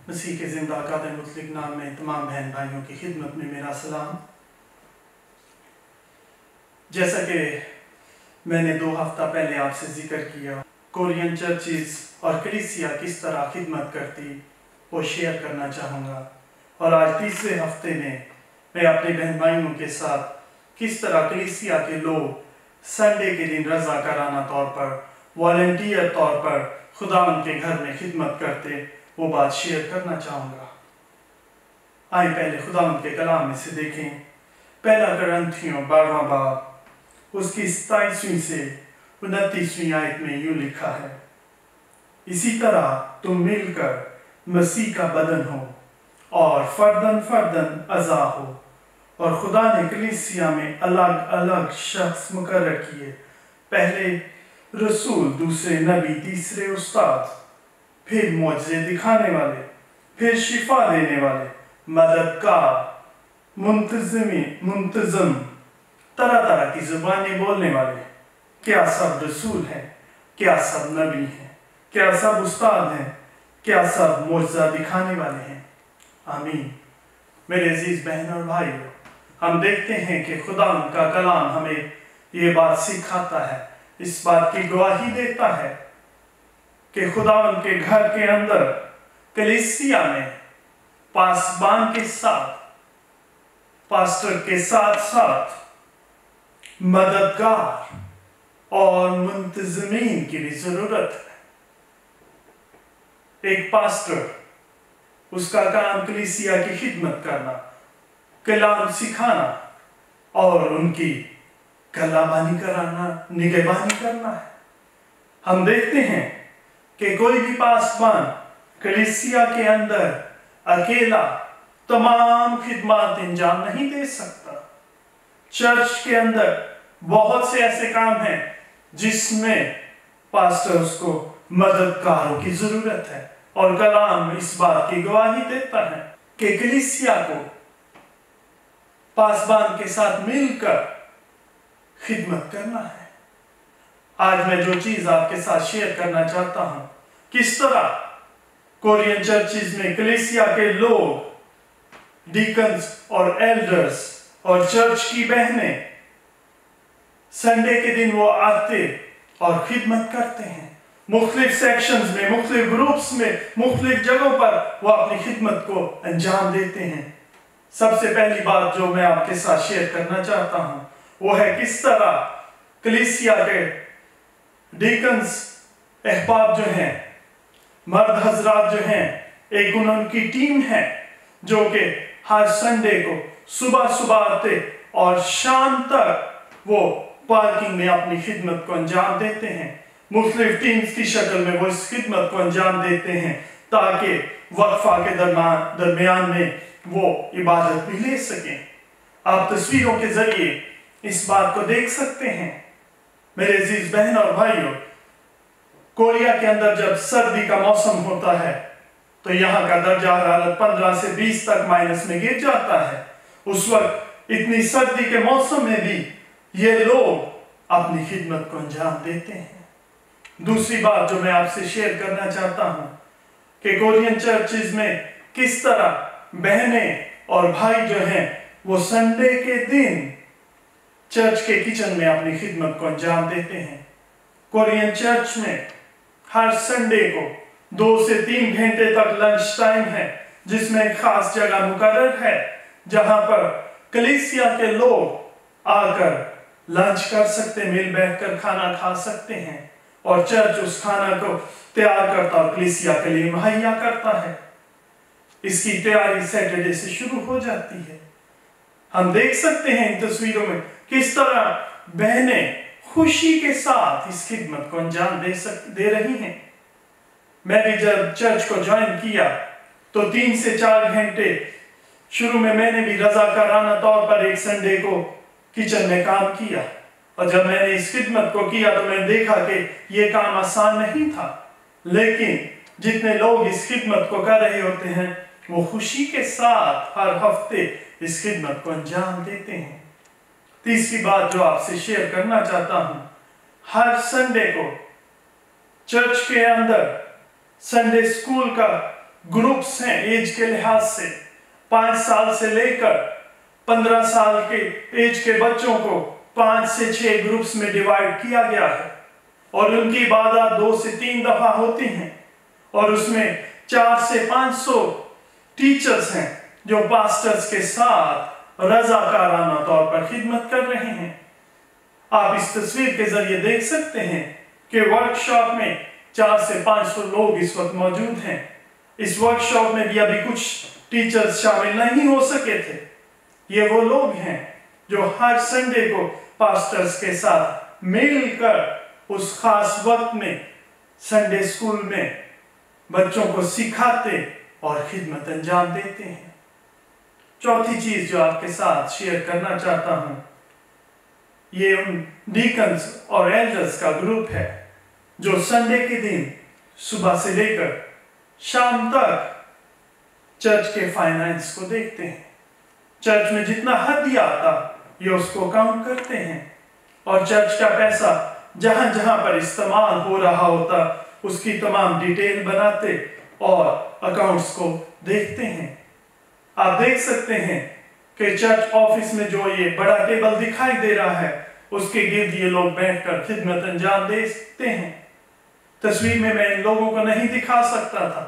मसीह के जिंदा कादिर मुतलिक नाम में तमाम बहन भाइयों की खिदमत में मेरा सलाम। जैसा कि मैंने 2 हफ्ता पहले आपसे जिक्र किया, कोरियन चर्चिज और कलीसिया किस तरह खिदमत करती वो शेयर करना चाहूँगा। और आज तीसरे हफ्ते में मैं अपने बहन भाइयों के साथ किस तरह कलीसिया के लोग संडे के दिन रज़ाकाराना तौर पर, वॉलंटियर तौर पर खुदा उनके घर में खिदमत करते वो बात शेयर करना चाहूँगा। आइए पहले खुदा उनके कलाम में से देखें। पहला कुरिन्थियों 12वां बाब उसकी 27वीं से 29वीं आयत में यूँ लिखा है, इसी तरह तुम मिलकर मसीह का बदन हो और फर्दन फर्दन अज़ा हो। और खुदा ने कलीसिया में अलग अलग शख्स मुकर्रर किए, पहले रसूल, दूसरे नबी, तीसरे उस्ताद, फिर मौजज़े दिखाने वाले, फिर शिफा देने वाले, मददगार, मुंतज़म, तरह तरह की ज़ुबानें बोलने वाले। क्या सब रसूल हैं? क्या सब नबी हैं? क्या सब उस्ताद हैं? क्या सब मौजज़ा दिखाने वाले हैं? आमीन। मेरे अजीज बहन और भाइयों, हम देखते हैं कि खुदा का कलाम हमें ये बात सिखाता है, इस बात की गवाही देता है कि खुदा उनके घर के अंदर कलीसिया में पासबान के साथ, पास्टर के साथ साथ मददगार और मुंतज़मीन की भी जरूरत है। एक पास्टर, उसका काम कलीसिया की खिदमत करना, कलाम सिखाना और उनकी कलाबानी कराना, निगहबानी करना है। हम देखते हैं कि कोई भी पासबान कलीसिया के अंदर अकेला तमाम खिदमत अंजाम नहीं दे सकता। चर्च के अंदर बहुत से ऐसे काम हैं जिसमें पास्टर्स को मददगारों की जरूरत है। और कलाम इस बात की गवाही देता है कि कलीसिया को पासबान के साथ मिलकर खिदमत करना है। आज मैं जो चीज आपके साथ शेयर करना चाहता हूं, किस तरह कोरियन चर्चिज में कलीसिया के लोग, डीकन्स और एल्डर्स और चर्च की बहनें संडे के दिन वो आते और खिदमत करते हैं। मुख्तलिफ सेक्शंस में, मुख्तलिफ ग्रुप्स में, मुख्तलिफ जगहों पर वो अपनी खिदमत को अंजाम देते हैं। सबसे पहली बात जो मैं आपके साथ शेयर करना चाहता हूं वो है किस तरह कलीसिया के डीकन्स, अहबाब जो हैं, मर्द हजरात जो हैं, एक उनकी टीम है जो कि हर संडे को सुबह सुबह आते और शाम तक वो पार्किंग में अपनी खिदमत को अंजाम देते हैं। मुख्तलिफ टीम्स की शक्ल में वो इस खिदमत को अंजाम देते हैं ताकि वक्फा के दरमियान में वो इबादत भी ले सकें। आप तस्वीरों के जरिए इस बात को देख सकते हैं। मेरे अजीज बहन और भाइयों, कोरिया के अंदर जब सर्दी का मौसम होता है तो यहाँ का दर्जा हरारत 15 से 20 तक माइनस में गिर जाता है। उस वक्त इतनी सर्दी के मौसम में भी ये लोग अपनी खिदमत को अंजाम देते हैं। दूसरी बात जो मैं आपसे शेयर करना चाहता हूं कि कोरियन चर्चिज में किस तरह बहनें और भाई जो हैं वो संडे के दिन चर्च के किचन में अपनी खिदमत को अंजाम देते हैं। कोरियन चर्च में हर संडे को 2 से 3 घंटे तक लंच टाइम है, जिसमें एक खास जगह मुकर्रर है जहां पर कलीसिया के लोग आकर लंच कर सकते, मिल बैठकर खाना खा सकते हैं और चर्च उस खाना को तैयार करता और कलीसिया के लिए मुहैया करता है। इसकी तैयारी सैटरडे से शुरू हो जाती है। हम देख सकते हैं इन तस्वीरों में किस तरह बहनें खुशी के साथ इस खिदमत को अंजाम दे रही हैं। मैं भी जब चर्च को ज्वाइन किया तो 3 से 4 घंटे शुरू में मैंने भी रज़ाकाराना तौर पर एक संडे को किचन में काम किया। और जब मैंने इस खिदमत को किया तो मैंने देखा कि ये काम आसान नहीं था, लेकिन जितने लोग इस खिदमत को कर रहे होते हैं वो खुशी के साथ हर हफ्ते इस खिदमत को अंजाम देते हैं। तीसरी बात जो आपसे शेयर करना चाहता हूं, हर संडे को चर्च के अंदर संडे स्कूल का ग्रुप्स हैं एज के लिहाज से। 5 साल से लेकर 15 साल के एज के बच्चों को 5 से 6 ग्रुप्स में डिवाइड किया गया है और उनकी इबादत 2 से 3 दफा होती हैं और उसमें 400 से 500 टीचर्स हैं जो पास्टर्स के साथ रजाकाराना तौर पर खिदमत कर रहे हैं। आप इस तस्वीर के जरिए देख सकते हैं कि वर्कशॉप में 400 से 500 लोग इस वक्त मौजूद हैं। इस वर्कशॉप में भी अभी कुछ टीचर्स शामिल नहीं हो सके थे। ये वो लोग हैं जो हर संडे को पास्टर्स के साथ मिलकर उस खास वक्त में संडे स्कूल में बच्चों को सिखाते और खिदमत अंजाम देते हैं। चौथी चीज जो आपके साथ शेयर करना चाहता हूं, ये उन डीकन्स और एल्डर्स का ग्रुप है जो संडे के दिन सुबह से लेकर शाम तक चर्च के फाइनेंस को देखते हैं। चर्च में जितना हदिया आता ये उसको काउंट करते हैं और चर्च का पैसा जहां जहां पर इस्तेमाल हो रहा होता उसकी तमाम डिटेल बनाते और अकाउंट्स को देखते हैं। आप देख सकते हैं कि चर्च ऑफिस में जो ये बड़ा टेबल दिखाई दे रहा है उसके गिर्द ये लोग बैठकर खिदमत अंजाम देते हैं। तस्वीर में मैं इन लोगों को नहीं दिखा सकता था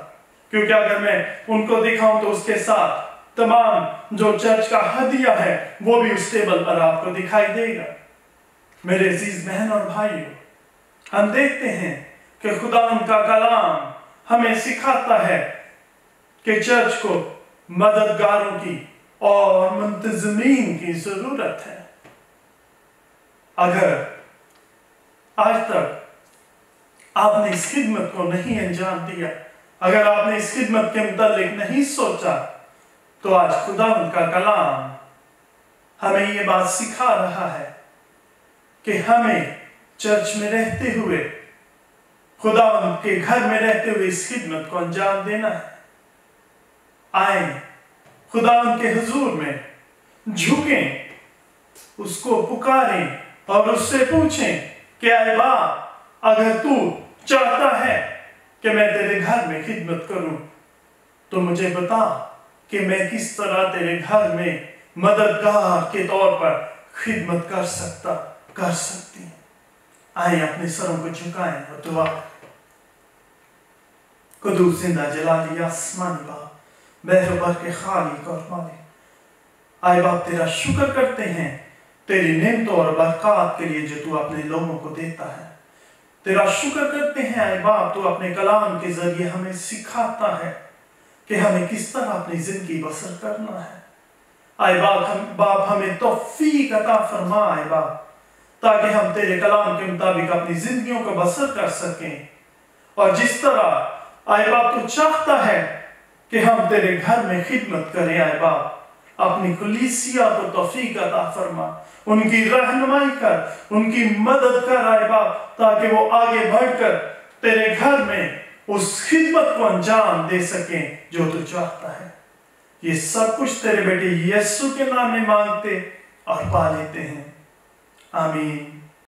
क्योंकि अगर मैं उनको दिखाऊं तो उसके साथ तमाम जो चर्च का हदिया है वो भी उस टेबल पर आपको दिखाई देगा। मेरे अजीज बहन और भाइयों, हम देखते हैं कि खुदा उनका कलाम हमें सिखाता है कि चर्च को मददगारों की और मुंतजमीन की जरूरत है। अगर आज तक आपने इस खिदमत को नहीं अंजाम दिया, अगर आपने इस खिदमत के मुतालिक नहीं सोचा, तो आज खुदा उनका कलाम हमें ये बात सिखा रहा है कि हमें चर्च में रहते हुए, खुदा उनके घर में रहते हुए इस खिदमत को अंजाम देना है। आए खुदा उनके हुजूर में झुकें, उसको पुकारें और उससे पूछें कि ऐ बाप, अगर तू चाहता है कि मैं तेरे घर में खिदमत करूं तो मुझे बता कि मैं किस तरह तेरे घर में मददगार के तौर पर खिदमत कर सकती हूं। आए अपने सरों को झुकाएं और दुआ करें। कुदूस जिंदा जलाली आसमानी बाप, बहरबार के खालिक और मालिक, आए बाप तेरा शुक्र करते हैं तेरी नेमतों और बरकत के लिए जो तू अपने लोगों को देता है। तेरा शुक्र करते हैं आए बाप, तू अपने कलाम के जरिए हमें सिखाता है कि हमें किस तरह अपनी जिंदगी बसर करना है। आए बाप हमें तौफीक अता फरमा आए बाप, ताकि हम तेरे कलाम के मुताबिक अपनी जिंदगियों को बसर कर सकें। और जिस तरह आए बाप तू चाहता है कि हम तेरे घर में खिदमत करें, आए बाप अपनी कलीसिया को तौफीक अता फरमा, उनकी रहनुमाई कर, उनकी मदद कर आए बाप, ताकि वो आगे बढ़कर तेरे घर में उस खिदमत को अंजाम दे सकें जो तू चाहता है। ये सब कुछ तेरे बेटे यीशु के नाम में मांगते और पा लेते हैं, आमीन।